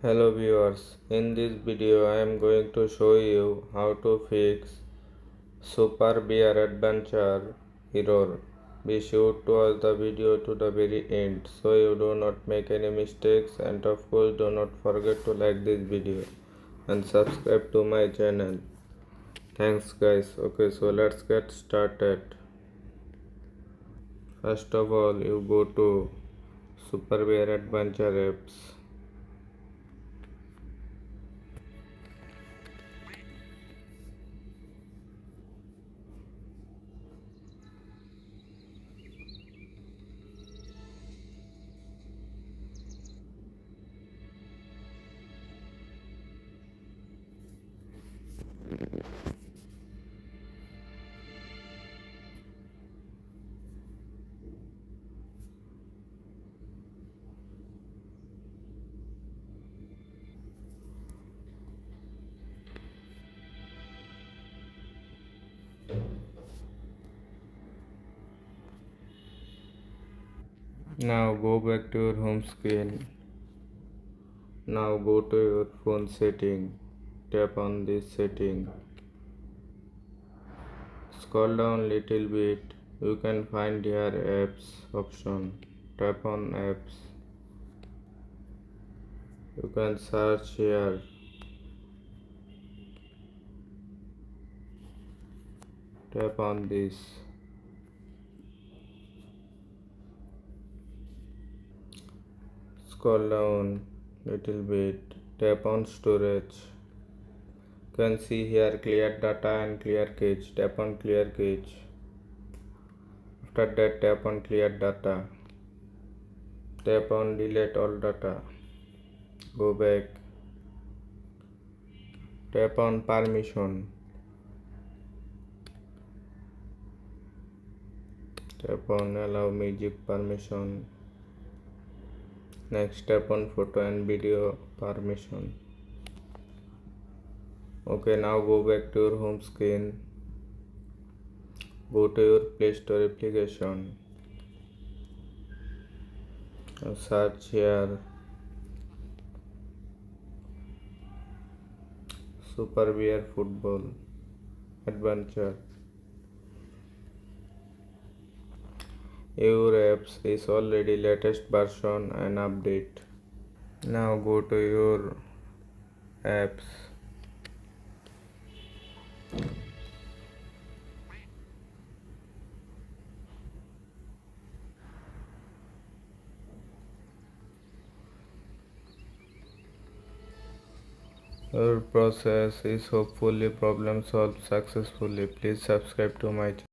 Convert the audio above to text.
Hello viewers, in this video I am going to show you how to fix Super Bear Adventure error. Be sure to watch the video to the very end so you do not make any mistakes, and of course do not forget to like this video and subscribe to my channel. Thanks guys. Okay, so let's get started. First of all, you go to Super Bear Adventure apps. Now go back to your home screen. Now go to your phone setting. Tap on this setting. Scroll down little bit. You can find here apps option. Tap on apps. You can search here. Tap on this. Scroll down little bit. Tap on storage. You can see here clear data and clear cache. Tap on clear cache. After that, tap on clear data. Tap on delete all data. Go back. Tap on permission. Tap on allow music permission. Next, tap on photo and video permission. Okay, now go back to your home screen. Go to your Play Store application. Now search here Super Bear Football Adventure. Your apps is already latest version and update. Now go to your apps. Your process is hopefully problem solved successfully. Please subscribe to my channel.